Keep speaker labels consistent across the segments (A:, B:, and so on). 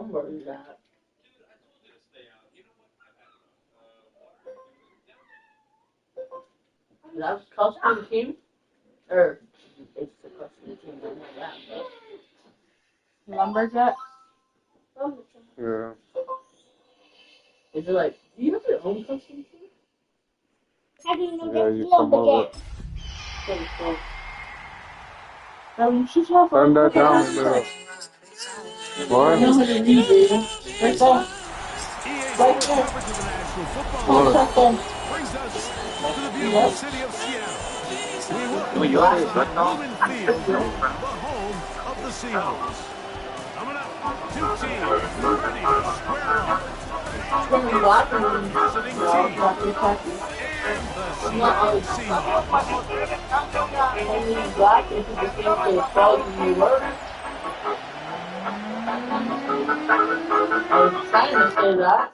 A: number is that? That's custom team? Or it's the custom team, I know that, but
B: Lumberjack?
C: Yeah.
A: is it like, do you have your own custom team?
C: Yeah, you come over.
A: Pretty cool.
B: Oh, you should have
C: Turn that down a little.
A: I
C: What?
A: know how to read, baby. Right there.
B: right there.
C: What?
B: Something.
D: Brings us to the beautiful city of Seattle. We welcome
E: you
D: you
E: are
D: inside
E: good dog.
D: Lumen Field, the home of the Seahawks. Coming up, two teams ready to square off.
A: From black and
D: Visiting
A: no,
D: team
A: not the custom.
D: and the
A: Not
D: Seattle
A: always
D: Seahawks.
A: only black if it's the same for the frogs in New York. I was trying to say that.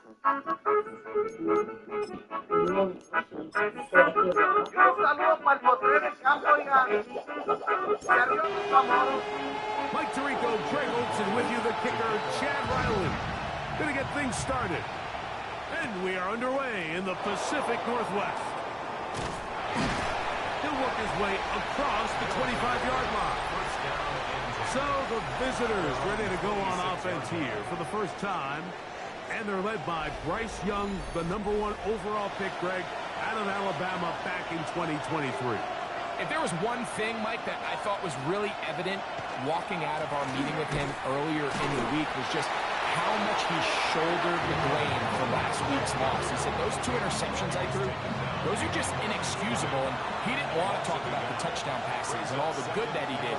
D: Mike Tirico, Greg Olson with you, the kicker, Chad Riley. Gonna get things started. And we are underway in the Pacific Northwest. He'll work his way across the 25-yard line. So the visitors ready to go on offense here for the first time. And they're led by Bryce Young, the #1 overall pick, Greg, out of Alabama back in 2023.
F: If there was one thing, Mike, that I thought was really evident walking out of our meeting with him earlier in the week was just how much he shouldered the blame for last week's loss. He said, those 2 interceptions I threw, those are just inexcusable, and he didn't want to talk about the touchdown passes and all the good that he did.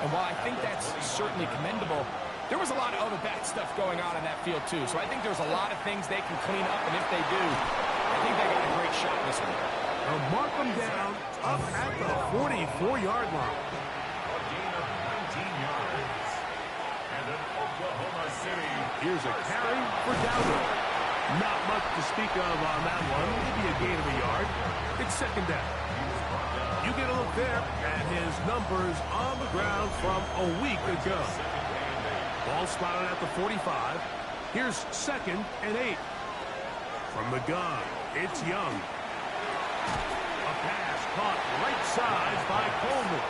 F: And while I think that's certainly commendable, there was a lot of other bad stuff going on in that field, too. So I think there's a lot of things they can clean up, and if they do, I think they got a great shot this week.
D: They'll mark them down up at the 44-yard line. Here's a carry for Dowdle. Not much to speak of on that one. Maybe a gain of a yard. It's second down. You get a look there at his numbers on the ground from a week ago. Ball spotted at the 45. Here's 2nd and 8. From the gun, it's Young. A pass caught right side by Coleman.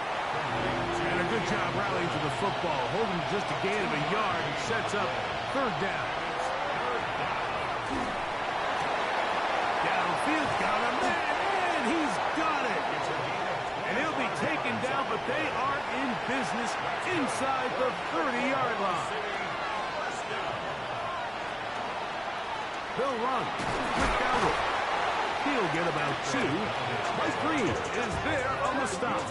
D: And a good job rallying to the football, holding just a gain of a yard and sets up 3rd down. Downfield, got him, and he's got it. And he'll be taken down, but they are in business inside the 30-yard line. They'll run with Dowdle. He'll get about 2. Mike Green is there on the stop.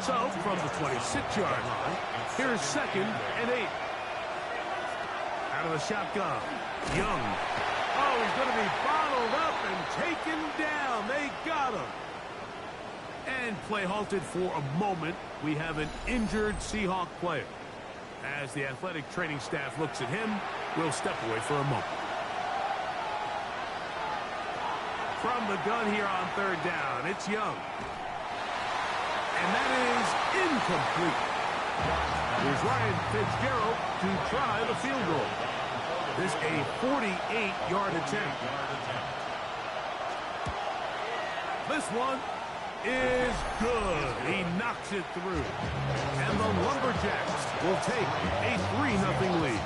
D: So, from the 26-yard line, here's 2nd and 8. Out of the shotgun, Young. Oh, he's going to be bottled up and taken down. They got him. And play halted for a moment. We have an injured Seahawk player. As the athletic training staff looks at him, we'll step away for a moment. From the gun here on 3rd down, it's Young. And that is incomplete. Here's Ryan Fitzgerald to try the field goal. This a 48-yard attempt. This one is good. He knocks it through. And the Lumberjacks will take a 3-0 lead.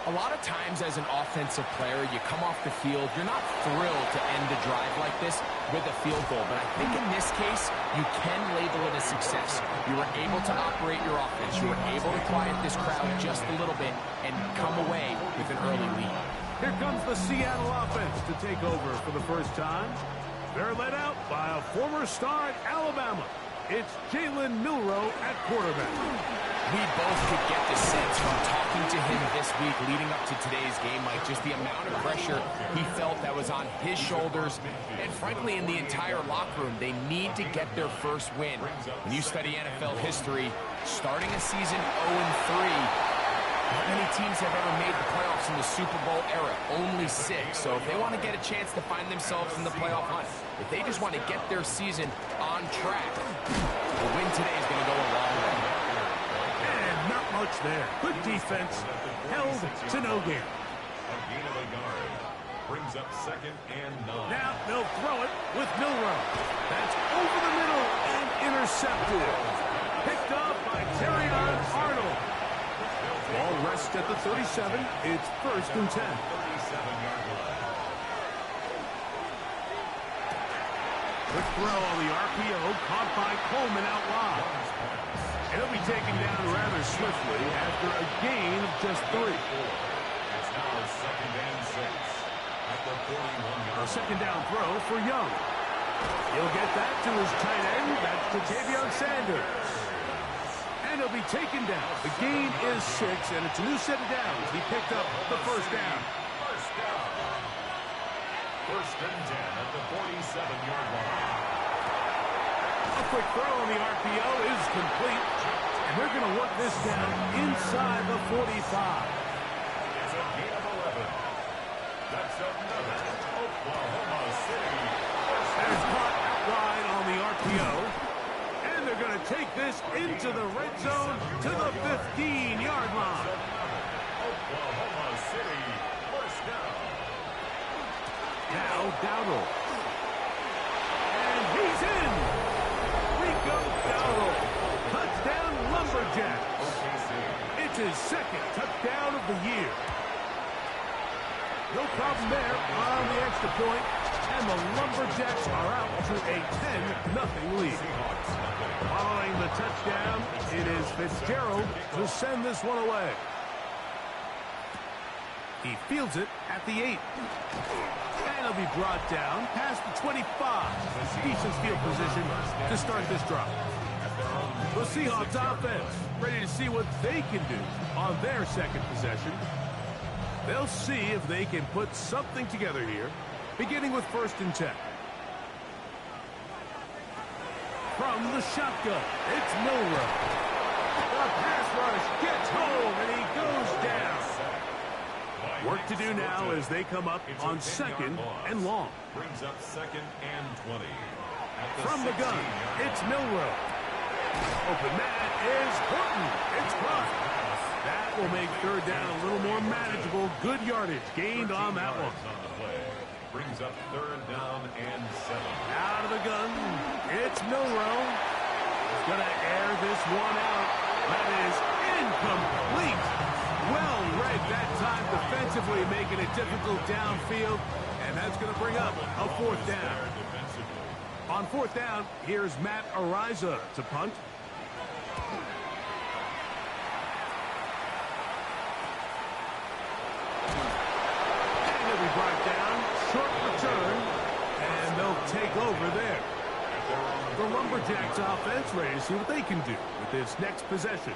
F: A lot of times as an offensive player, you come off the field, you're not thrilled to end a drive like this with a field goal. But I think in this case, you can label it a success. You were able to operate your offense. You were able to quiet this crowd just a little bit and come away with an early lead.
D: Here comes the Seattle offense to take over for the first time. They're led out by a former star at Alabama. It's Jalen Milroe at quarterback.
F: We both could get the sense from talking to him this week leading up to today's game, Mike, just the amount of pressure he felt that was on his shoulders and, frankly, in the entire locker room. They need to get their first win. When you study NFL history, starting a season 0-3, not many teams have ever made the playoffs in the Super Bowl era, only 6. So if they want to get a chance to find themselves in the playoff hunt, if they just want to get their season on track, the win today is going to go a long way.
D: And not much yards there. Good defense. Held to no gain.
E: A gain of a yard. Brings up 2nd and 9.
D: Now they'll throw it with Milrow. That's over the middle and intercepted. Picked up by Terrion Arnold. Ball rests at the 37. It's 1st and 10.
E: 37-yard line.
D: Quick throw on the RPO, caught by Coleman out wide. And he'll be taken down rather swiftly after a gain of just 3.
E: It's now 2nd and 6. At the 41-yard
D: A second down throw for Young. He'll get that to his tight end. That's to Tavion Sanders. And he'll be taken down. The gain is 6, and it's a new set of downs. He picked up the 1st down.
E: First down. 1st and 10 at the 47-yard line.
D: A quick throw on the RPO is complete. And they're going to work this down inside the 45.
E: It's a gain of 11. That's another Oklahoma City.
D: And it's caught out wide on the RPO. And they're going to take this into the red zone to the 15-yard line.
E: Oklahoma City. First down.
D: Now Dowdle. And he's in. Rico Dowdle. Touchdown Lumberjacks. It's his 2nd touchdown of the year. No problem there on the extra point, and the Lumberjacks are out to a 10-0 lead. Following the touchdown, it is Fitzgerald to send this one away. He fields it at the 8. And he'll be brought down past the 25. Decent field position to start this drive. The Seahawks offense ready to see what they can do on their 2nd possession. They'll see if they can put something together here, beginning with 1st and 10. From the shotgun, it's Milrow. The pass rush gets home, and he goes down. Work to do now as they come up on 2nd and long.
E: Brings up 2nd and 20.
D: From the gun, it's Milrow. Open man is Horton. It's caught. That will make 3rd down a little more manageable. Good yardage gained on that one.
E: On the play. Brings up 3rd down and 7.
D: Out of the gun, it's Milrow. He's going to air this one out. That is incomplete. Well read that time defensively, making it difficult downfield. And that's going to bring up a 4th down. On 4th down, here's Matt Ariza to punt. Brought down, short return, and they'll take over there. The Lumberjacks offense ready to see what they can do with this next possession.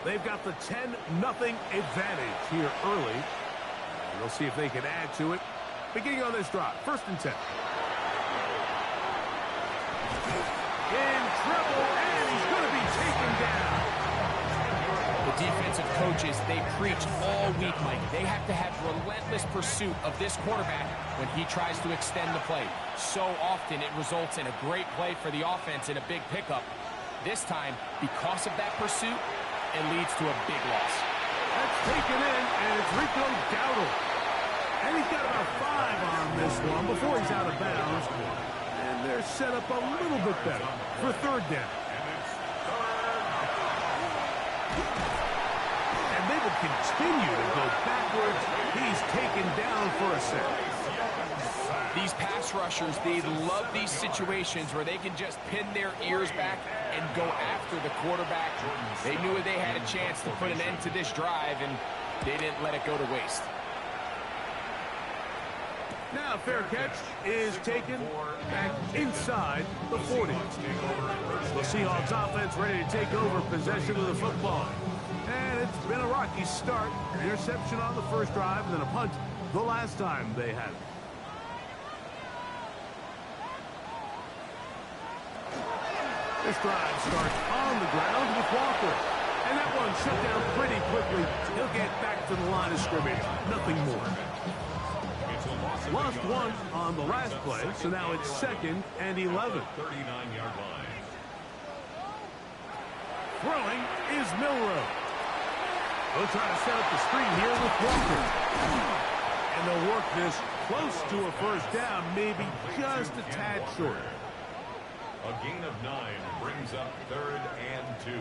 D: They've got the 10-0 advantage here early. And they'll see if they can add to it. Beginning on this drive, 1st and 10. In trouble, and he's going to be taken down.
F: The defensive coaches, they preach all week, Mike. They have to have relentless pursuit of this quarterback when he tries to extend the play. So often it results in a great play for the offense and a big pickup. This time, because of that pursuit, it leads to a big loss.
D: That's taken in, and it's Rico Dowdle. And he's got about 5 on this one before he's out of bounds. And they're set up a little bit better for 3rd down. They will continue to go backwards. He's taken down for a second.
F: These pass rushers, they love these situations where they can just pin their ears back and go after the quarterback. They knew they had a chance to put an end to this drive, and they didn't let it go to waste.
D: Now, fair catch is taken back inside the 40. The Seahawks offense ready to take over possession of the football. And it's been a rocky start. An interception on the first drive and then a punt the last time they had it. This drive starts on the ground with Walker. And that one shut down pretty quickly. He'll get back to the line of scrimmage. Nothing more. Lost 1 on the last play, so now it's 2nd and 11.
E: 39-yard line.
D: Throwing is Milrow. They'll try to set up the screen here with Walker. And they'll work this close to a first down, maybe just a tad short.
E: A gain of 9 brings up 3rd and 2.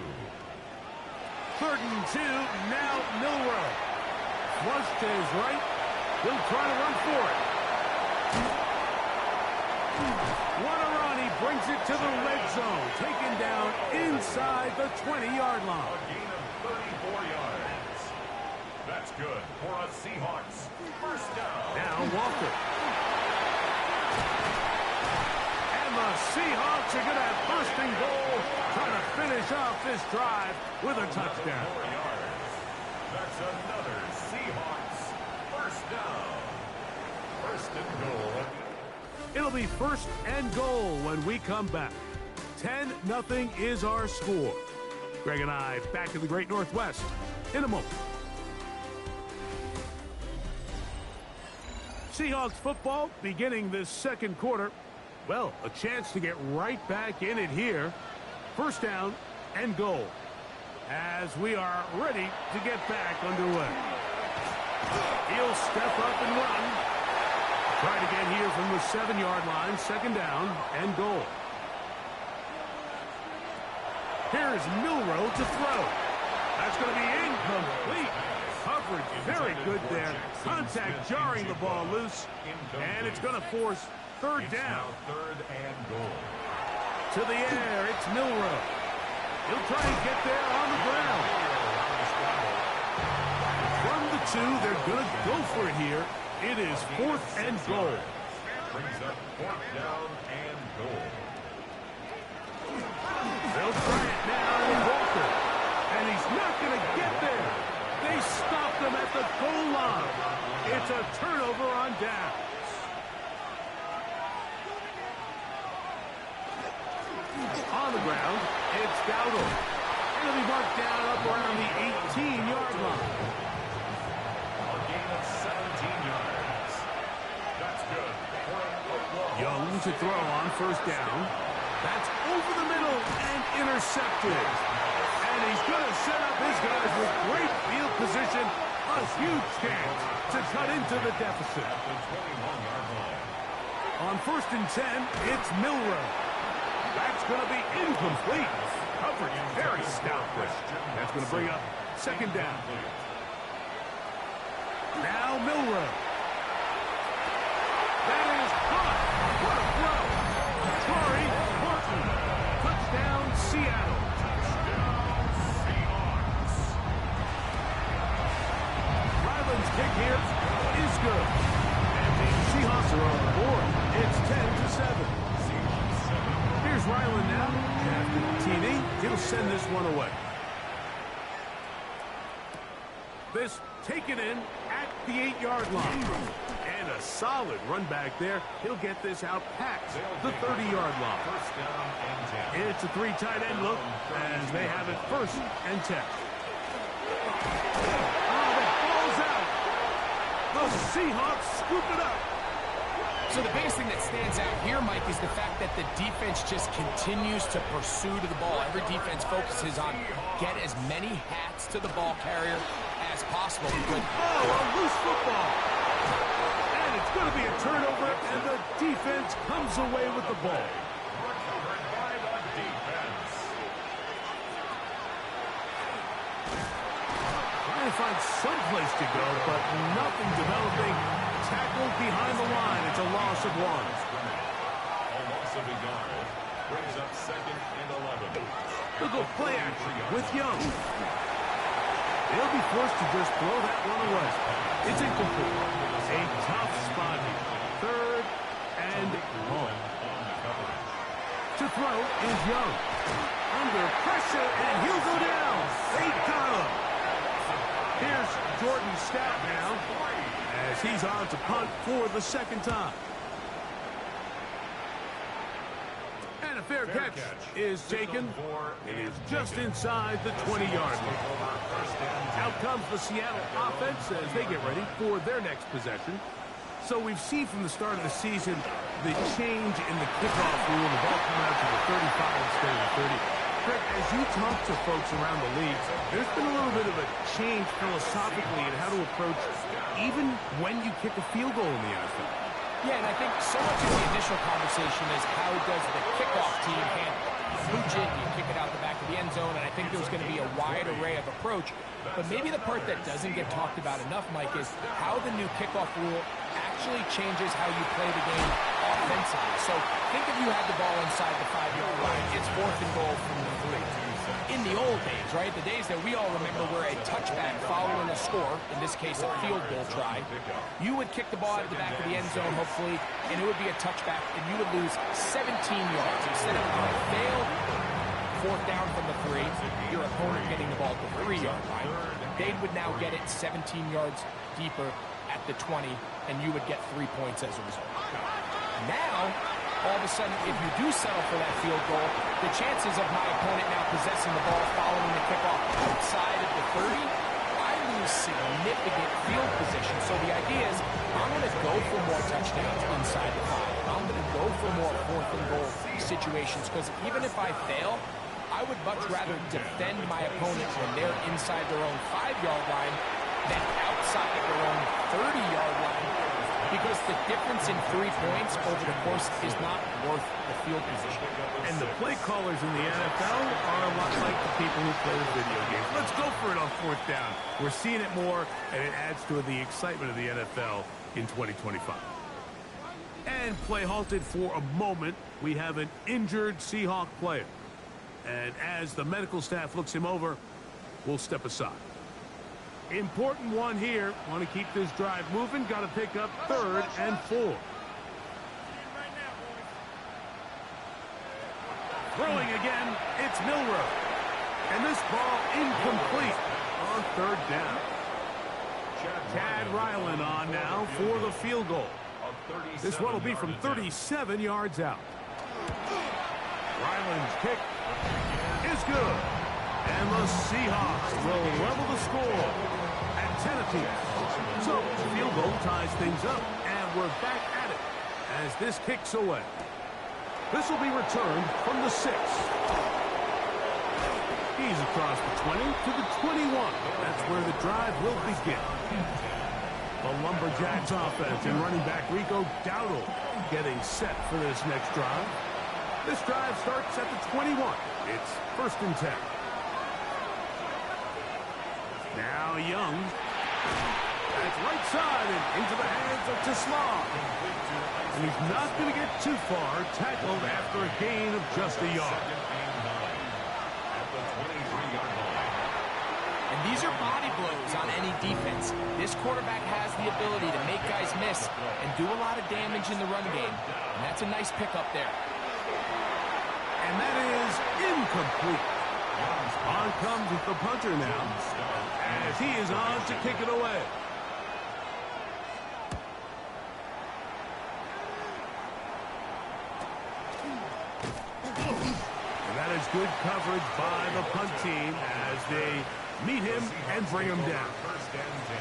D: 3rd and 2, now Milroe. Flush to his right. He'll try to run for it. What a run. He brings it to the red zone. Taken down inside the 20-yard line.
E: A gain of 34 yards. That's good for a Seahawks first down.
D: Now Walker. And the Seahawks are going to have first and goal, trying to finish off this drive with a touchdown.
E: 4 yards. That's another Seahawks first down. First and goal.
D: It'll be first and goal when we come back. 10-0 is our score. Greg and I back in the Great Northwest in a moment. Seahawks football beginning this second quarter. Well, a chance to get right back in it here. First down and goal as we are ready to get back underway. He'll step up and run. Try to get here from the 7-yard line. Second down and goal. Here's Milroe to throw. That's going to be incomplete. Coverage very good there. Contact jarring the ball loose. And it's going to force third down.
E: Now 3rd and goal.
D: To the air, it's Milroe. He'll try and get there on the ground. From the 2, they're going to go for it here. It is 4th and goal.
E: Brings up 4th down and goal.
D: They'll try it now with Walker. And he's not going to get there. They stopped him at the goal line. It's a turnover on downs. On the ground, it's Dowdle. It'll be marked down up around the 18-yard line.
E: A gain of 17 yards. That's good for an Oklahoma.
D: Young to throw on first down. That's over the middle and intercepted. And he's going to set up his guys with great field position. A huge chance to cut into the deficit.
E: At the 21-yard line.
D: On 1st and 10, it's Milroe. That's going to be incomplete. Coverage very stout there. That's going to bring up second down. Now Milroe. That is caught. What a throw. Torrey Horton. Touchdown Seattle.
E: Touchdown Seahawks.
D: Ryland's kick here is good. And the Seahawks are on the board. It's 10-7. Here's Ryland now. After the TD, he'll send this one away. This taken in at the 8-yard line. And a solid run back there. He'll get this out past the 30-yard line.
E: First down and 10.
D: It's a 3 tight end look as they have it 1st and 10. Oh, that ball's out. The Seahawks scoop it up.
F: So the biggest thing that stands out here, Mike, is the fact that the defense just continues to pursue to the ball. Every defense focuses on get as many hats to the ball carrier as possible. Good.
D: Oh, a loose football. And it's going to be a turnover, and the defense comes away with the ball.
E: Recovered by the defense.
D: Trying to find some place to go, but nothing developing. Tackled behind the line. It's a loss of 1.
E: A loss of a yard. Brings up 2nd and 11.
D: They'll go play action with Young. They'll be forced to just throw that one away. It's incomplete. A tough spot here. 3rd and long. To throw is Young. Under pressure, and he'll go down. They got him. Here's Jordan Stout now as he's on to punt for the 2nd time. And a fair catch is taken. It is just inside the 20-yard line. Out comes the Seattle offense as they get ready for their next possession. So we've seen from the start of the season the change in the kickoff rule. The ball coming out to the 35 instead of the 30. Greg, as you talk to folks around the league, there's been a little bit of a change philosophically in how to approach even when you kick a field goal in the NFL.
F: Yeah, and I think so much of the initial conversation is how does the kickoff team handle it? You mooch it, you kick it out the back of the end zone, and I think there's going to be a wide array of approach. But maybe the part that doesn't get talked about enough, Mike, is how the new kickoff rule actually changes how you play the game offensively. So think if you had the ball inside the 5-yard line, it's 4th and goal from the 3. In the old days, right, the days that we all remember were a touchback following a score, in this case a field goal try, you would kick the ball out of the back of the end zone, hopefully, and it would be a touchback, and you would lose 17 yards. Instead of on a failed 4th down from the 3, your opponent getting the ball at the 3-yard line, they would now get it 17 yards deeper at the 20, and you would get 3 points as a result. Now, all of a sudden, if you do settle for that field goal, the chances of my opponent now possessing the ball following the kickoff outside of the 30, I lose significant field position. So the idea is I'm going to go for more touchdowns inside the 5. I'm going to go for more 4th and goal situations because even if I fail, I would much rather defend my opponent when they're inside their own 5-yard line than outside their own 30-yard line, because the difference in 3 points over the course is not worth the field position.
D: And the play callers in the NFL are a lot like the people who play the video games. Let's go for it on 4th down. We're seeing it more, and it adds to the excitement of the NFL in 2025. And play halted for a moment. We have an injured Seahawk player. And as the medical staff looks him over, we'll step aside. Important one here. Want to keep this drive moving. Got to pick up 3rd and 4. Throwing again, it's Milroe. And this ball incomplete on 3rd down. Chad Ryland on now for the field goal. This one will be from 37 yards out. Ryland's kick is good. And the Seahawks will level the score at 10 apiece. So the field goal ties things up, and we're back at it as this kicks away. This will be returned from the 6. He's across the 20 to the 21. That's where the drive will begin. The Lumberjacks offense and running back Rico Dowdle getting set for this next drive. This drive starts at the 21. It's 1st and 10. Now Young. That's right side and into the hands of Tislam. And he's not going to get too far, tackled after a gain of just a yard.
F: And these are body blows on any defense. This quarterback has the ability to make guys miss and do a lot of damage in the run game. And that's a nice pickup there.
D: And that is incomplete. On comes the punter now, as he is on to kick it away. And that is good coverage by the punt team as they meet him and bring him down.
E: 1st and 10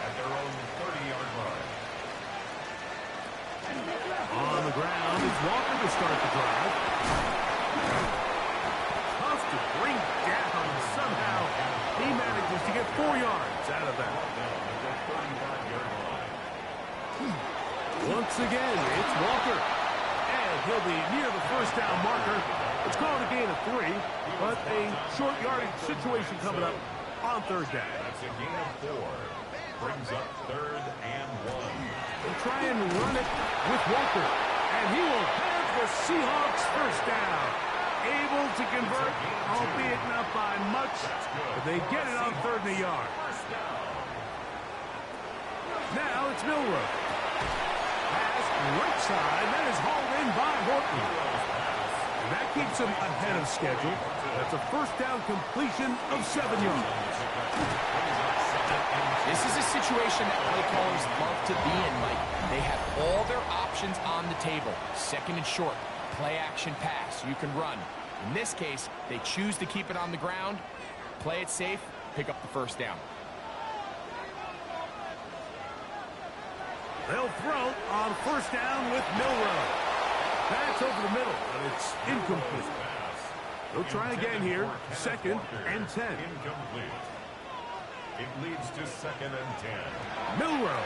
E: at their own 30-yard line.
D: On the ground is Walker to start the drive. Tough to bring down. Somehow he manages to get 4 yards out of that. Once again, it's Walker. And he'll be near the 1st down marker. It's called a gain of 3, but a short yardage situation coming up on 3rd down.
E: That's a gain of 4. Brings up 3rd and 1.
D: They'll try and run it with Walker. And he will have the Seahawks 1st down. Able to convert, albeit not by much, but they get it on 3rd and a yard. Now it's Milroe. Pass right side, that is hauled in by Horton. And that keeps him ahead of schedule. That's a 1st down completion of 7 yards.
F: This is a situation that play callers love to be in, Mike. They have all their options on the table. 2nd and short, play action pass, you can run. In this case, they choose to keep it on the ground, play it safe, pick up the 1st down.
D: They'll throw on 1st down with Milroe. That's over the middle, but it's incomplete. He'll try again here. 2nd and 10.
E: Incomplete. It leads to 2nd and 10.
D: Milrow.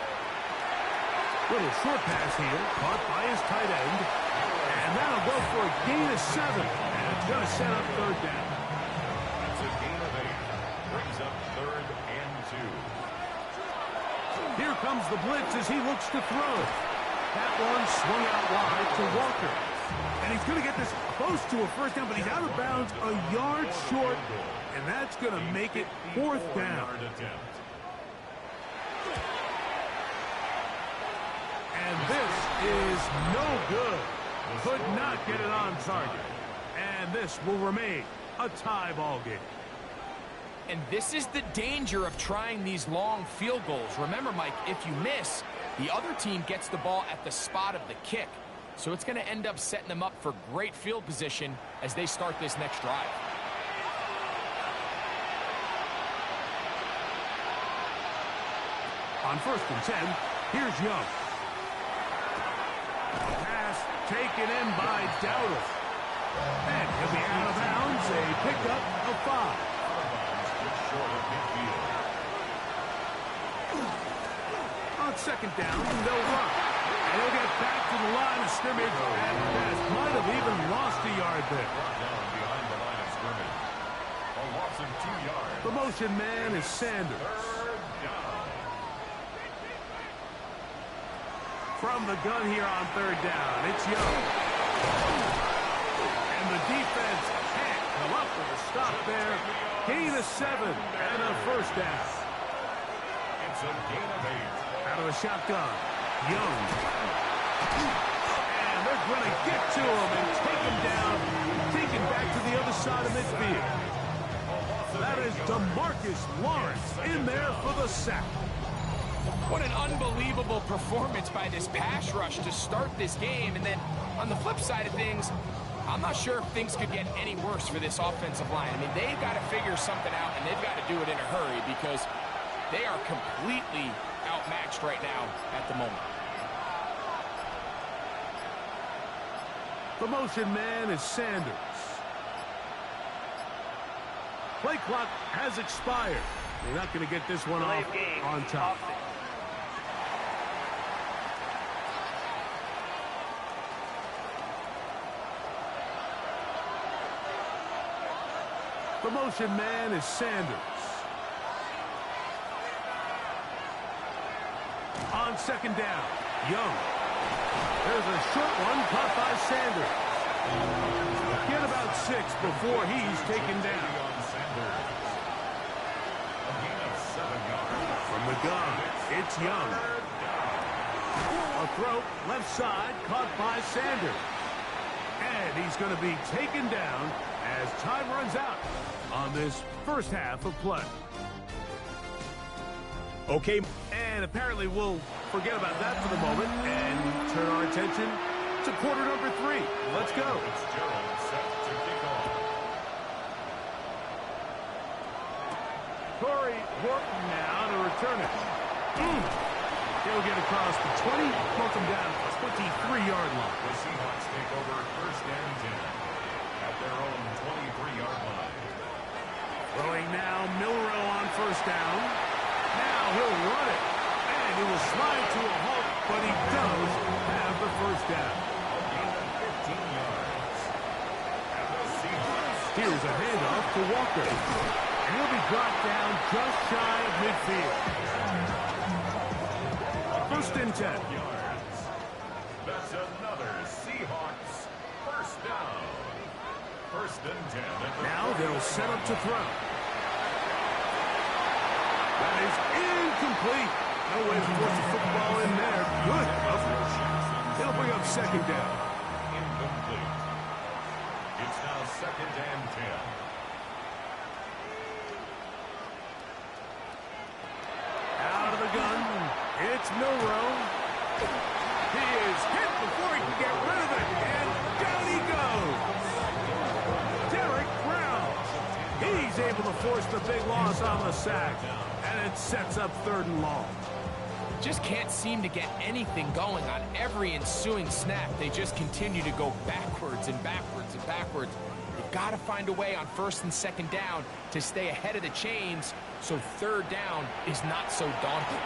D: Little short pass here, caught by his tight end. And that'll go for a gain of 7. And it's going to set up 3rd down.
E: That's a gain of 8. Brings up 3rd and 2.
D: Here comes the blitz as he looks to throw. That one swung out wide to Walker. And he's going to get this close to a 1st down, but he's out of bounds a yard short. And that's going to make it 4th down. And this is no good. Could not get it on target. And this will remain a tie ball game.
F: And this is the danger of trying these long field goals. Remember, Mike, if you miss, the other team gets the ball at the spot of the kick. So it's going to end up setting them up for great field position as they start this next drive.
D: On 1st and 10, here's Young. Pass taken in by Dowdle. And he'll be out of bounds, a pickup of 5. On 2nd down, they'll run. And he'll get back to the line of scrimmage at best. Might have even lost a yard there.
E: Down behind the line of scrimmage. A loss of 2 yards.
D: The motion man is Sanders.
E: 3rd down.
D: From the gun here on 3rd down, it's Young. And the defense can't come up with a stop there. Gain of 7 and a 1st down.
E: It's a gain of 8.
D: Out of the shotgun, Young. And they're going to get to him and take him down, take him back to the other side of midfield. That is DeMarcus Lawrence in there for the sack.
F: What an unbelievable performance by this pass rush to start this game. And then on the flip side of things, I'm not sure if things could get any worse for this offensive line. I mean, they've got to figure something out, and they've got to do it in a hurry because they are completely outmatched right now at the moment.
D: The motion man is Sanders. Play clock has expired. They're not going to get this one off on top. The motion man is Sanders. On 2nd down, Young. There's a short one caught by Sanders. Get about 6 before he's taken down. From the gun, it's Young. A throw, left side, caught by Sanders. And he's going to be taken down as time runs out on this 1st half of play. Okay, and apparently we'll forget about that for the moment and turn our attention to quarter number 3. Let's go.
E: Fitzgerald set to kick off.
D: Corey Horton now to return it. He'll get across the 20, pull him down to the 23-yard line.
E: The Seahawks take over 1st and 10 at their own 23-yard line.
D: Throwing now, Milrow on 1st down. Now he'll run it, and he will slide to a halt, but he does have the 1st down.
E: A gain of 15 yards. And the Seahawks.
D: Here's a handoff to Walker. And he'll be brought down just shy of midfield. 1st and 10.
E: Yards. That's another Seahawks 1st down. 1st and 10.
D: Now they'll set up to throw. That is incomplete. No way to force the football in there. Good coverage. They'll bring up 2nd down.
E: Incomplete. It's now 2nd and 10.
D: Out of the gun. It's Milrow. He is hit before he can get rid of it. And down he goes. Derek Brown. He's able to force the big loss on the sack. And it sets up 3rd and long.
F: Just can't seem to get anything going on every ensuing snap. They just continue to go backwards and backwards and backwards. They They've got to find a way on first and second down to stay ahead of the chains so third down is not so daunting.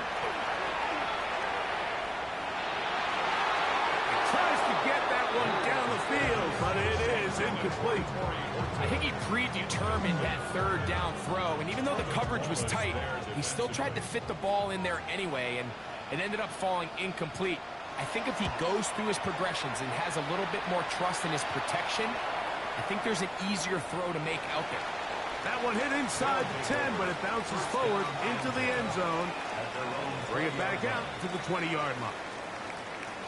D: Tries to get that one down the field, but it is incomplete.
F: I think he predetermined that third down throw, and even though the coverage was tight, he still tried to fit the ball in there anyway, and it ended up falling incomplete. I think if he goes through his progressions and has a little bit more trust in his protection, I think there's an easier throw to make out there.
D: That one hit inside the 10, but it bounces forward into the end zone. Bring it back out to the 20-yard line.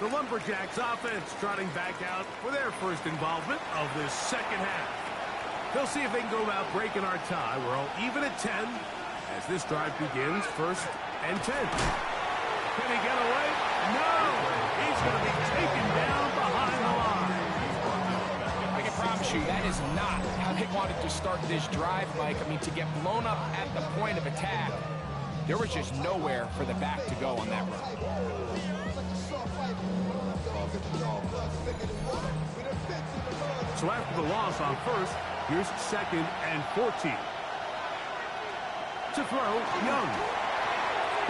D: The Lumberjacks offense trotting back out for their first involvement of this second half. They'll see if they can go about breaking our tie. We're all even at 10 as this drive begins, first and 10. Can he get away? No! He's going to be taken down behind the line.
F: I can promise you that is not how they wanted to start this drive, Mike. I mean, to get blown up at the point of attack, there was just nowhere for the back to go on that run.
D: So after the loss on first, here's second and 14. To throw, Young.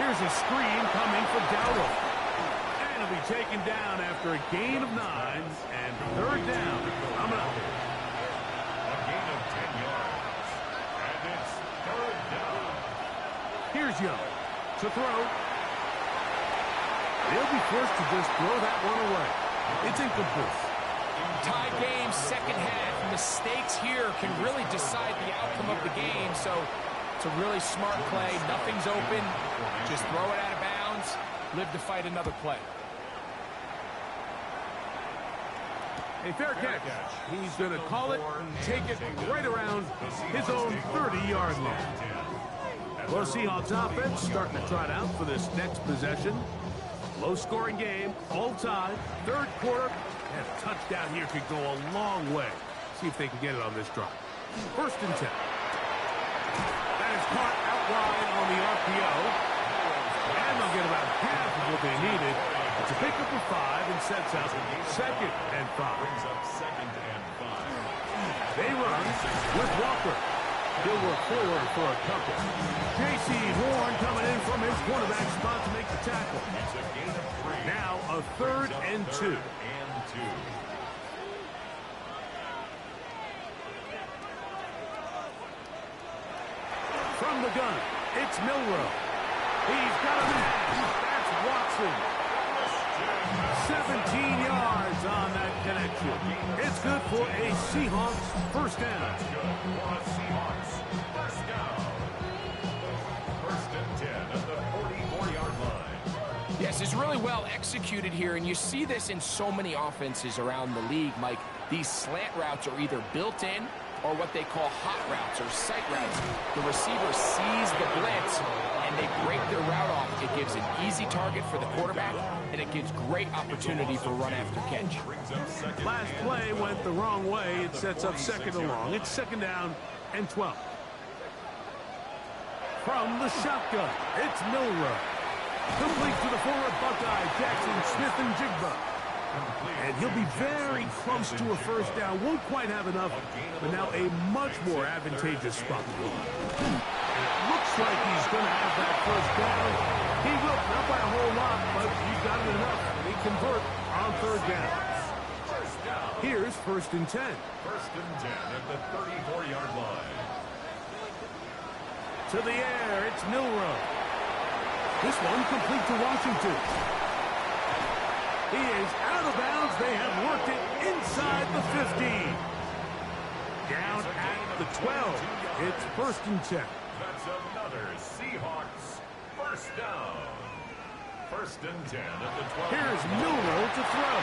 D: Here's a screen coming for Dowdle. And he'll be taken down after a gain of 9 and third down. Coming up.
E: A gain of 10 yards. And it's third down.
D: Here's Young to throw. They'll be forced to just throw that one away. It's incomplete.
F: Tie game, second half. Mistakes here can really decide the outcome of the game, so it's a really smart play. Nothing's open. Just throw it out of bounds. Live to fight another play.
D: A fair catch. He's going to call it and take it right around his own 30-yard line. Well, Seahawks offense starting to trot out for this next possession. Low-scoring game, all tied, third quarter, and a touchdown here could go a long way. See if they can get it on this drive. First and 10. That is caught out wide on the RPO. And they'll get about half of what they needed. It's a pickup of 5 and sets up second and 5. They run with Walker. He'll work forward for a couple. J.C. Horn coming in from his quarterback spot to make the tackle. Now a third and 2. From the gun, it's Milroe. He's got a man. That's Watson. 17 yards on that connection. It's good for a Seahawks first down.
E: First and 10 at the 44-yard line.
F: Yes, it's really well executed here, and you see this in so many offenses around the league, Mike. These slant routes are either built in or what they call hot routes or sight routes. The receiver sees the blitz, and they break their route off. It gives an easy target for the quarterback, and it gives great opportunity for run after catch.
D: Last play went the wrong way. It sets up second and long. It's second down and 12. From the shotgun, it's Milroe. Complete to the forward Buckeye, Jackson, Smith, and Jigba. And he'll be very close to a first down. Won't quite have enough, but now a much more advantageous spot. Looks like he's going to have that first down. He will, not by a whole lot, but he's got it enough. They convert on third down. Here's first and 10.
E: First and 10 at the 34-yard line.
D: To the air, it's Milroe. This one complete to Washington. He is out of bounds. They have worked it inside the 15. Down at the 12. It's first and 10.
E: That's another Seahawks first down. First and 10 at the 12.
D: Here's Milroe to throw.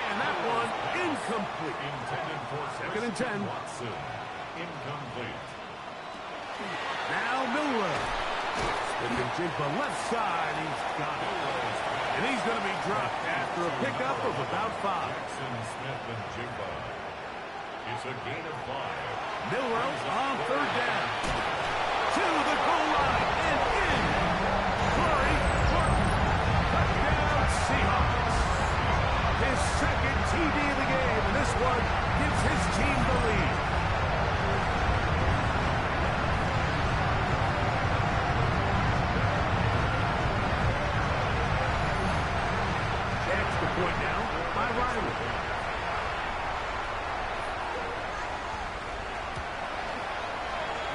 D: And that one incomplete.
E: Intended for
D: Second and 10.
E: Watson. Incomplete.
D: Now Milroe. Smith and Jigba left side. He's got it. And he's going to be dropped after a pickup of about 5.
E: Jackson, Smith, and Jigba. It's a gain of 5.
D: Milroe on third down. To the goal line and in. Curry, touchdown Seahawks. His second TD of the game, and this one gives his team the lead. point now by Riley.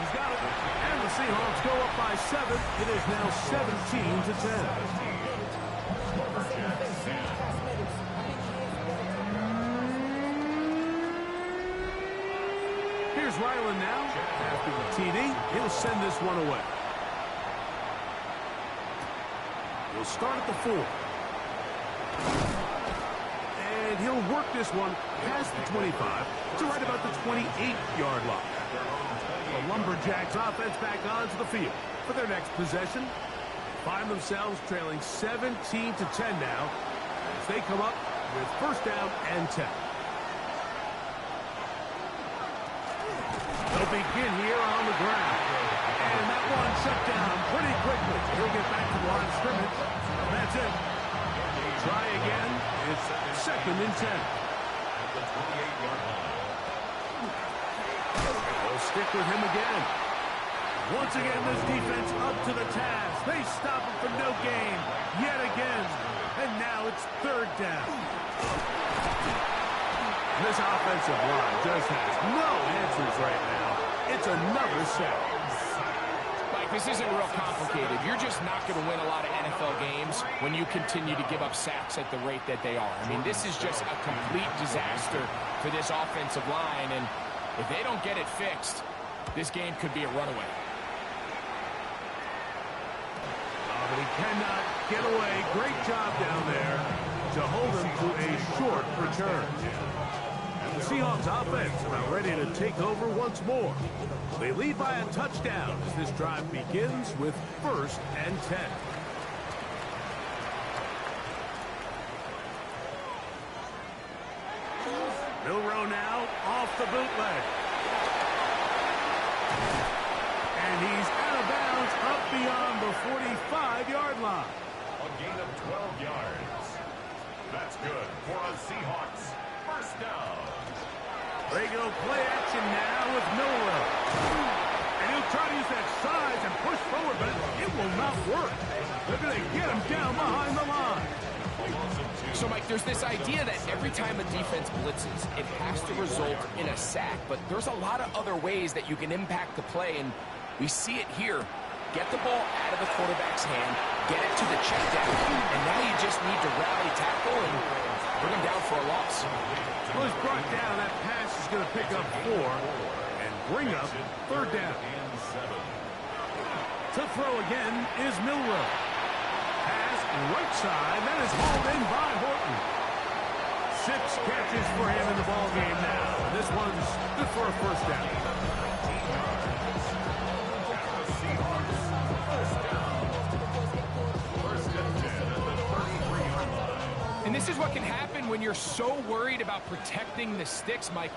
D: He's got it. And the Seahawks go up by 7. It is now 17-10. Here's Ryland now. After the TD, he'll send this one away. He'll start at the 4. And he'll work this one past the 25 to right about the 28-yard line. The Lumberjacks offense back onto the field for their next possession. Find themselves trailing 17-10 now as they come up with first down and 10. They'll begin here on the ground. And that one shut down pretty quickly. He'll get back to the line of scrimmage. That's it. Try again. It's 2nd and 10. They'll stick with him again. Once again, this defense up to the task. They stop him for no gain yet again. And now it's 3rd down. This offensive line just has no answers right now. It's another sack.
F: Mike, this isn't real complicated. You're just not going to win a lot of NFL games when you continue to give up sacks at the rate that they are. I mean, this is just a complete disaster for this offensive line, and if they don't get it fixed, this game could be a runaway.
D: Oh, but he cannot get away. Great job down there to hold him to a short return. The Seahawks offense about ready to take over once more. They lead by a touchdown as this drive begins with 1st and 10. Milroe now off the bootleg. And he's out of bounds up beyond the 45-yard line.
E: A gain of 12 yards. That's good for a Seahawks. First down.
D: They go play action now with Milroe. And he'll try to use that size and push forward, but it will not work. They're going to get him down behind the line.
F: So, Mike, there's this idea that every time a defense blitzes, it has to result in a sack. But there's a lot of other ways that you can impact the play, and we see it here. Get the ball out of the quarterback's hand, get it to the check down, and now you just need to rally tackle and bring him down for a loss.
D: Well, he's brought down. That pass is going to pick up 4 and bring up 3rd down. To throw again is Milroe. Pass right side. That is hauled in by Horton. 6 catches for him in the ball game now. This one's good for a first down.
F: And this is what can happen when you're so worried about protecting the sticks, Mike.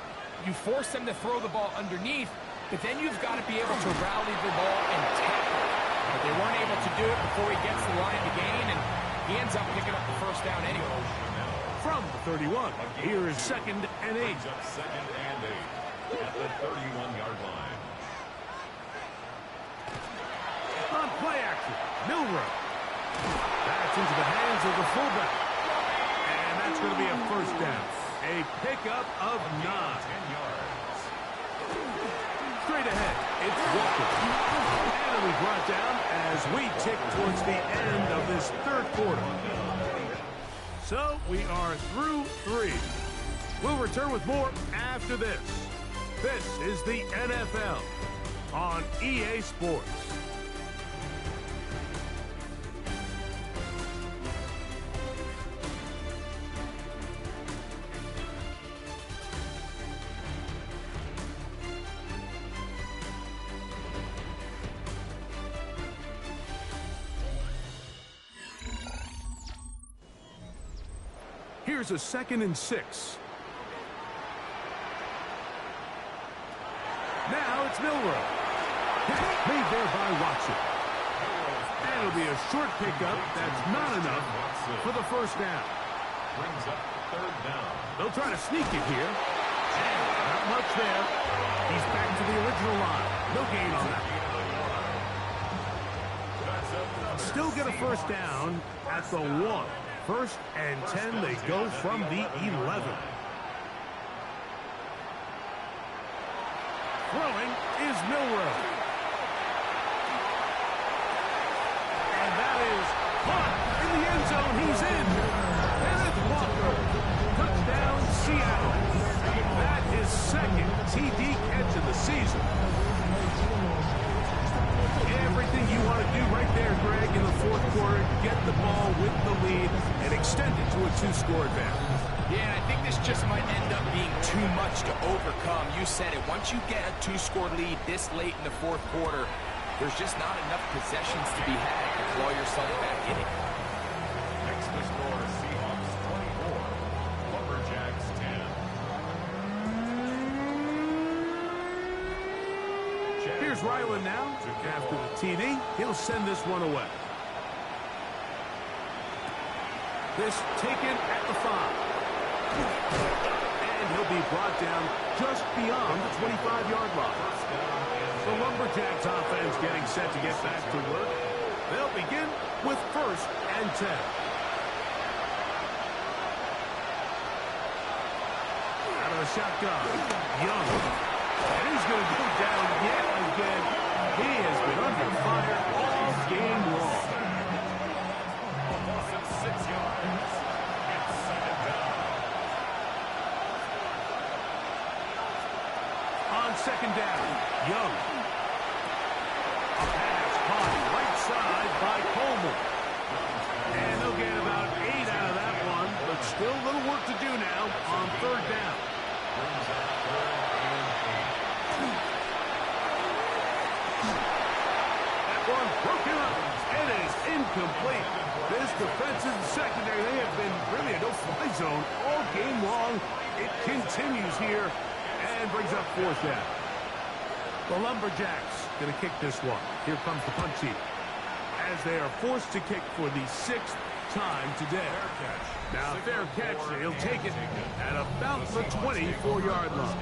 F: You force them to throw the ball underneath, but then you've got to be able to rally the ball and tackle. But they weren't able to do it before he gets the line to gain, and he ends up picking up the first down anyway.
D: From the 31, here is 2nd and 8.
E: 2nd and 8 at the 31-yard line.
D: On play action, Milroe. That's into the hands of the fullback. And that's going to be a first down. A pickup of 9.
E: 10 yards.
D: Straight ahead, it's Walker. And it'll be brought down as we tick towards the end of this 3rd quarter. So we are through 3. We'll return with more after this. This is the NFL on EA Sports. Here's a 2nd and 6. Now it's Milroe. Made there by Watson. And it'll be a short pickup. That's not enough for the first down.
E: Brings up 3rd down.
D: They'll try to sneak it here. And not much there. He's back to the original line. No gain on that. Still get a first down at the 1. First and 10, they go from the 11. Throwing is Milrow. And that is caught in the end zone. He's in. Kenneth Walker. Touchdown, Seattle. That is second TD catch of the season. Everything you want to do right there, Greg, in the fourth quarter, get the ball with the lead and extend it to a 2-score advantage.
F: Yeah, I think this just might end up being too much to overcome. You said it. Once you get a 2-score lead this late in the fourth quarter, there's just not enough possessions to be had to claw yourself back in it.
E: Next to score, Seahawks 24, Lumberjacks 10.
D: Here's Ryland now. After the TD, he'll send this one away. This taken at the 5. And he'll be brought down just beyond the 25-yard line. The Lumberjacks offense getting set to get back to work. They'll begin with first and 10. Out of the shotgun, Young. And he's going to go down yet again. He has been under fire all game long.
E: A loss of 6 yards. It's second down.
D: On second down, Young. A pass caught right side by Coleman. And they'll get about 8 out of that one, but still a little work to do now on third down. That one broken up. It is incomplete. This defensive secondary, they have been really a no-fly zone all game long. It continues here and brings up fourth down. The Lumberjacks going to kick this one. Here comes the punt team as they are forced to kick for the 6th time today. Now, fair catch. He'll take it at about the 24-yard line.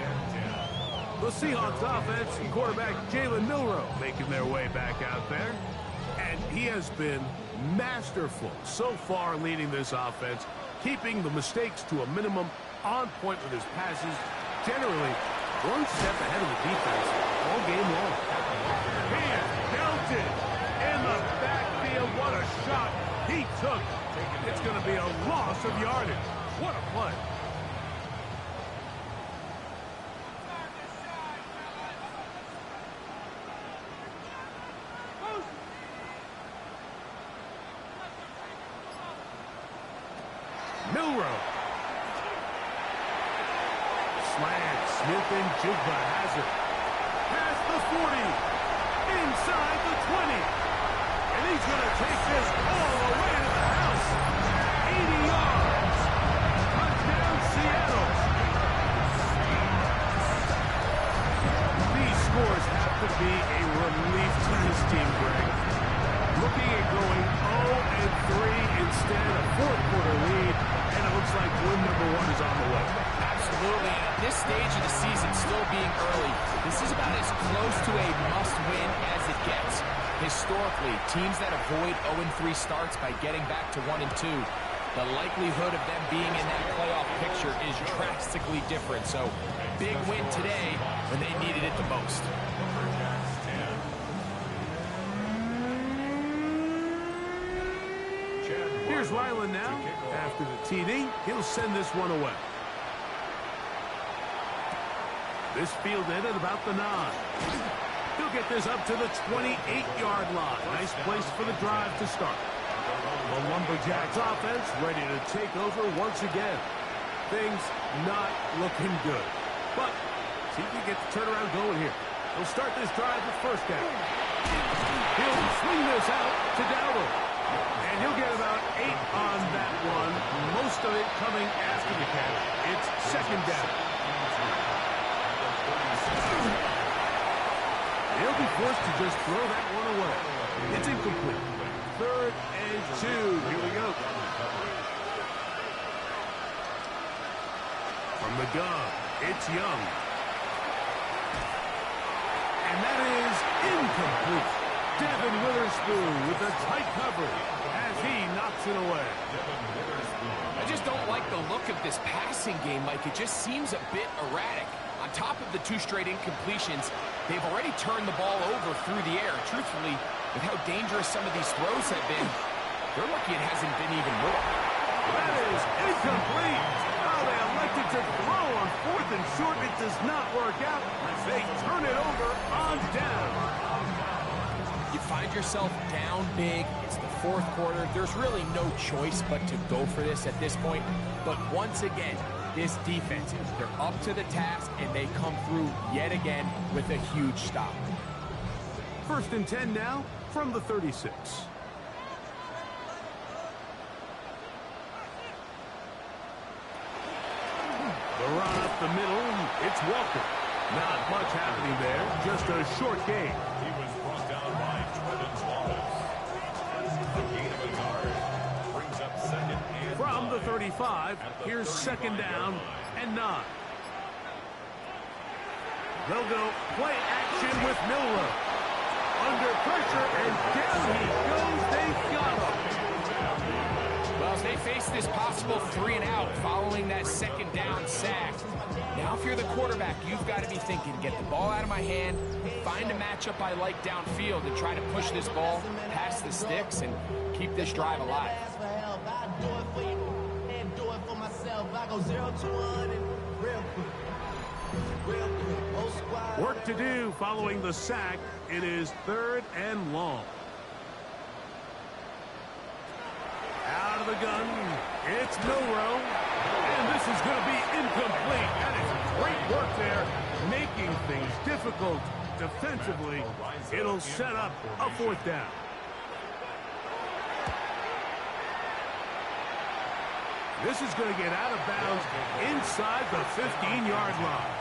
D: The Seahawks offense and quarterback Jalen Milrow making their way back out there. And he has been masterful so far leading this offense, keeping the mistakes to a minimum, on point with his passes, generally one step ahead of the defense all game long. He is belted in the backfield. What a shot he took. It's going to be a loss of yardage. What a play. Milrow. Slant, Smith and Jigba has it. Past the 40. Inside the 20. And he's going to take this all the way to the house. 80 yards. Touchdown, Seattle. These scores have to be a relief to this team, Greg. Looking at going 0-3 instead, a fourth-quarter lead, and it looks like win number 1 is on the way.
F: Absolutely, and at this stage of the season, still being early, this is about as close to a must-win as it gets. Historically, teams that avoid 0-3 starts by getting back to 1-2, the likelihood of them being in that playoff picture is drastically different. So, big win today when they needed it the most.
D: Here's Ryland now. After the TD, he'll send this one away. This fielded at about the 9. He'll get this up to the 28-yard line. Nice place for the drive to start. The Lumberjacks offense ready to take over once again. Things not looking good. But see if he can get the turnaround going here. He'll start this drive with first down. He'll swing this out to Dowdle. And he'll get about 8 on that one. Most of it coming after the catch. It's second down. He'll be forced to just throw that one away. It's incomplete. Third and 2. Here we go. From the gun, it's Young. And that is incomplete. Devin Witherspoon with a tight coverage as he knocks it away.
F: I just don't like the look of this passing game, Mike. It just seems a bit erratic. On top of the 2 straight incompletions, they've already turned the ball over through the air. Truthfully, with how dangerous some of these throws have been, they're lucky it hasn't been even more.
D: That is incomplete. Oh, they elected to throw on 4th and short. It does not work out as they turn it over on down.
F: You find yourself down big. It's the 4th quarter. There's really no choice but to go for this at this point. But once again, this defense, they're up to the task, and they come through yet again with a huge stop.
D: 1st and 10 now from the 36. The run up the middle, it's Walker. Not much happening there, just a short gain.
E: He was brought down by Trevin Wallace. The gain of a yard brings up 2nd and
D: From the 35, here's 2nd down and 9. They'll go play action with Milrow. Under pressure, and down he goes. They've got him.
F: Well, as they face this possible 3 and out following that 2nd down sack, now if you're the quarterback, you've got to be thinking, get the ball out of my hand, find a matchup I like downfield, and try to push this ball past the sticks and keep this drive alive.
D: Work to do following the sack. It is 3rd and long. Out of the gun, it's Milrow. And this is going to be incomplete. That is great work there, making things difficult defensively. It'll set up a 4th down. This is going to get out of bounds inside the 15-yard line.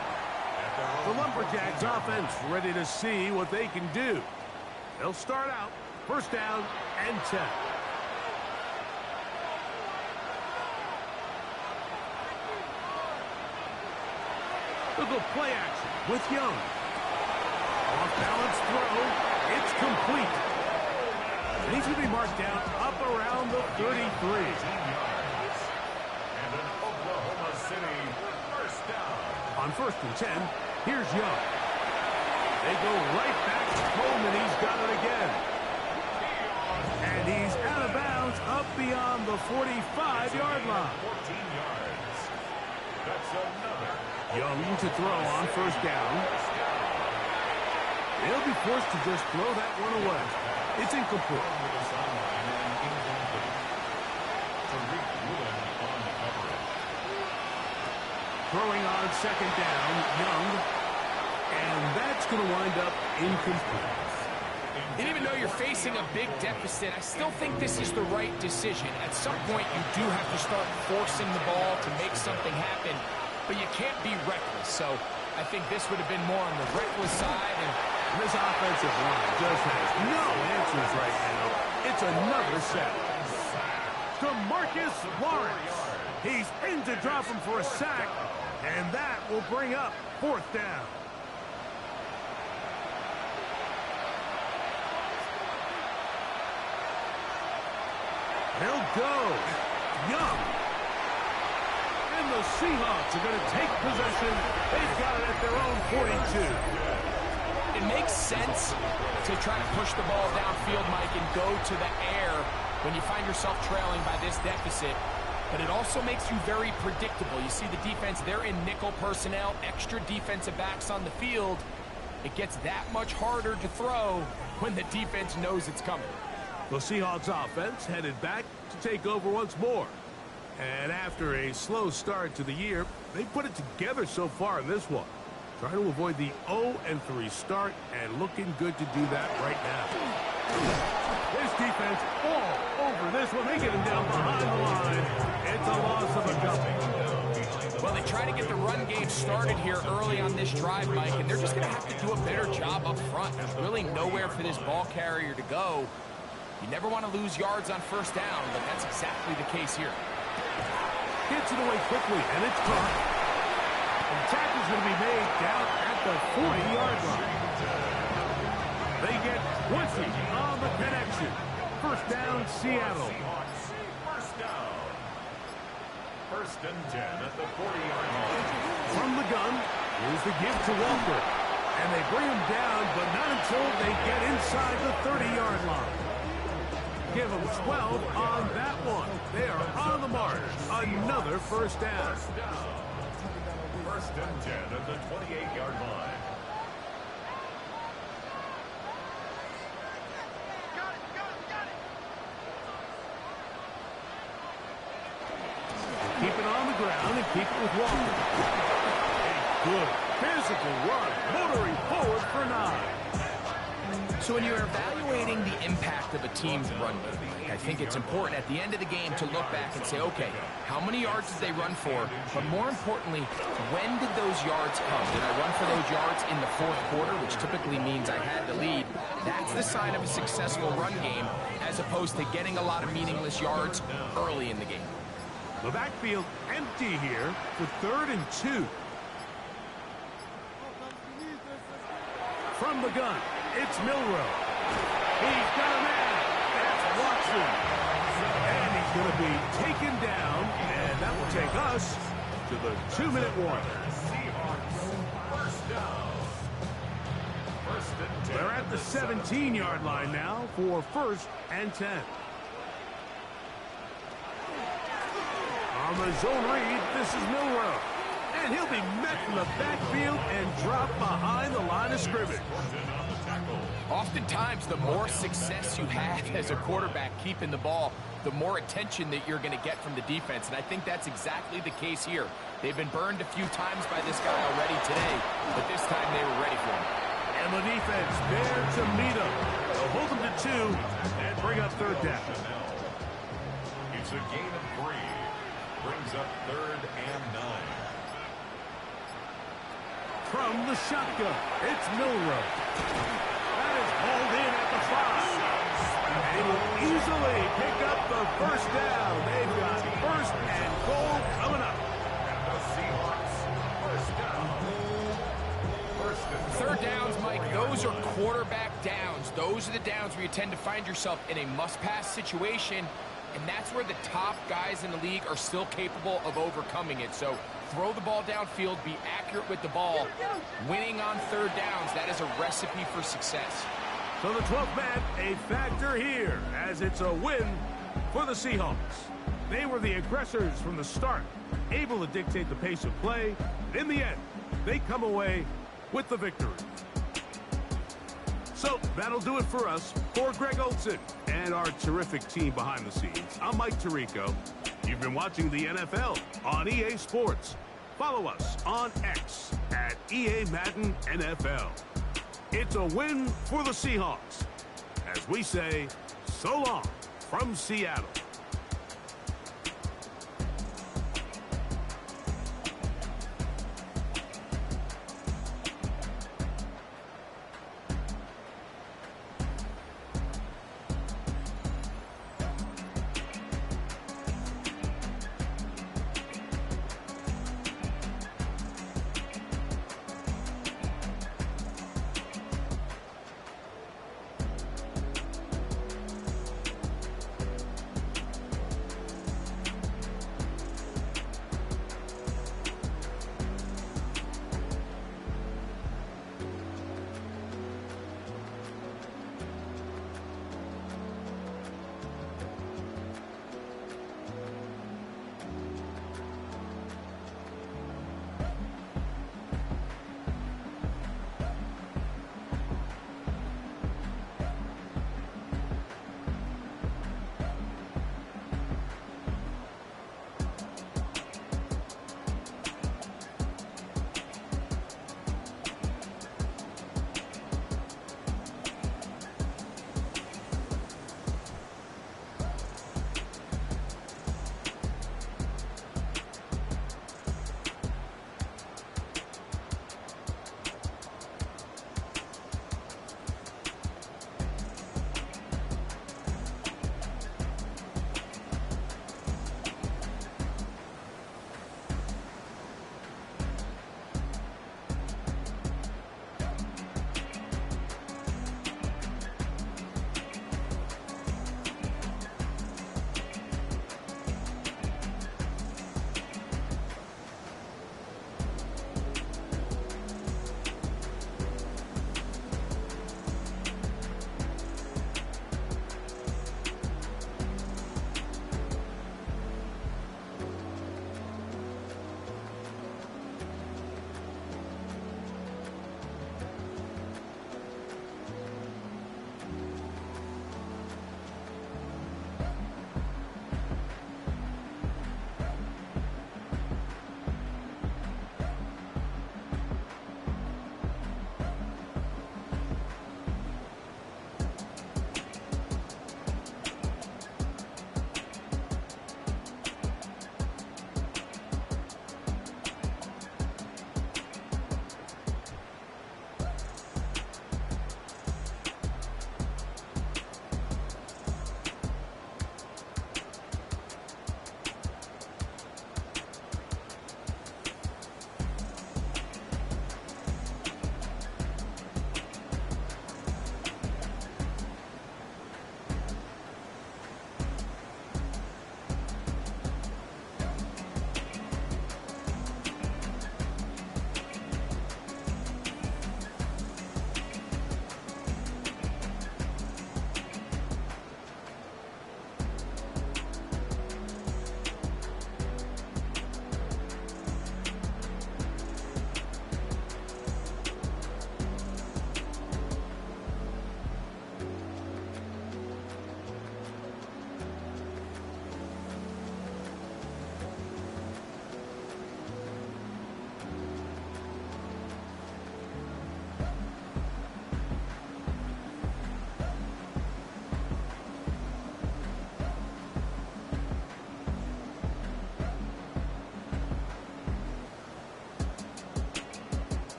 D: The Lumberjacks offense ready to see what they can do. They'll start out 1st down and 10. They'll go play action with Young. Off-balance throw. It's complete. And he's going to be marked down up around the 33.
E: and an Oklahoma City 1st down.
D: On 1st and 10, here's Young. They go right back to Coleman. He's got it again. And he's out of bounds up beyond the 45-yard line.
E: 14 yards. That's another.
D: Young to throw on 1st down. They'll be forced to just throw that one away. It's incomplete. Throwing on 2nd down, Young. And that's going to wind up incomplete.
F: And even though you're facing a big deficit, I still think this is the right decision. At some point, you do have to start forcing the ball to make something happen, but you can't be reckless. So I think this would have been more on the reckless side. And
D: this offensive line just has no answers right now. It's another sack. DeMarcus Lawrence. He's in to drop him for a sack, and that will bring up 4th down. He'll go. Young. And the Seahawks are going to take possession. They've got it at their own 42.
F: it makes sense to try to push the ball downfield, Mike, and go to the air when you find yourself trailing by this deficit. But it also makes you very predictable. You see the defense, they're in nickel personnel, extra defensive backs on the field. It gets that much harder to throw when the defense knows it's coming.
D: The Seahawks offense headed back to take over once more. And after a slow start to the year, they put it together so far in this one. Trying to avoid the 0-3 start and looking good to do that right now. This defense all over this one. They get him down behind the line. It's a loss of a couple.
F: Well, they try to get the run game started here early on this drive, Mike, and they're just going to have to do a better job up front. There's really nowhere for this ball carrier to go. You never want to lose yards on first down, but that's exactly the case here.
D: Gets it away quickly, and it's caught. And the tackle's going to be made down at the 40-yard line. They get 20 on the connection. First down, Seattle.
E: Seahawks, first down. First and 10 at the 40-yard line.
D: From the gun, here's the give to Walker. And they bring him down, but not until they get inside the 30-yard line. Give them 12 on that one. They are on the march. Another first down.
E: First and 10 at the 28-yard line.
D: Keep it on the ground and keep it with Walker. A good physical run, motoring forward for 9.
F: So when you're evaluating the impact of a team's run game, I think it's important at the end of the game to look back and say, okay, how many yards did they run for? But more importantly, when did those yards come? Did I run for those yards in the fourth quarter, which typically means I had the lead? That's the sign of a successful run game, as opposed to getting a lot of meaningless yards early in the game.
D: The backfield empty here for 3rd and 2. From the gun, it's Milroe. He's got a man. That's Watson. And he's going to be taken down, and that will take us to the 2-minute warning.
E: First down. First and 10.
D: They're at the 17-yard line now for 1st and 10. On the zone read, this is Milroe. And he'll be met from the backfield and dropped behind the line of scrimmage.
F: Oftentimes, the more success you have as a quarterback keeping the ball, the more attention that you're going to get from the defense. And I think that's exactly the case here. They've been burned a few times by this guy already today, but this time they were ready for him.
D: And the defense there to meet him. They'll hold him to 2 and bring up 3rd down.
E: It's a gain of 3. Brings up 3rd and 9.
D: From the shotgun, it's Milroe. That is hauled in at the 5. And they will easily pick up the first down. They've got 1st and goal coming up.
E: And the Seahawks, first down. First and
F: 3rd downs, Mike, those are quarterback downs. Those are the downs where you tend to find yourself in a must-pass situation, and that's where the top guys in the league are still capable of overcoming it. So throw the ball downfield, be accurate with the ball. Winning on 3rd downs, that is a recipe for success.
D: So the 12th man, a factor here, as it's a win for the Seahawks. They were the aggressors from the start, able to dictate the pace of play. In the end, they come away with the victory. So that'll do it for us. For Greg Olson and our terrific team behind the scenes, I'm Mike Tirico. You've been watching the NFL on EA Sports. Follow us on X at EA Madden NFL. It's a win for the Seahawks. As we say, so long from Seattle.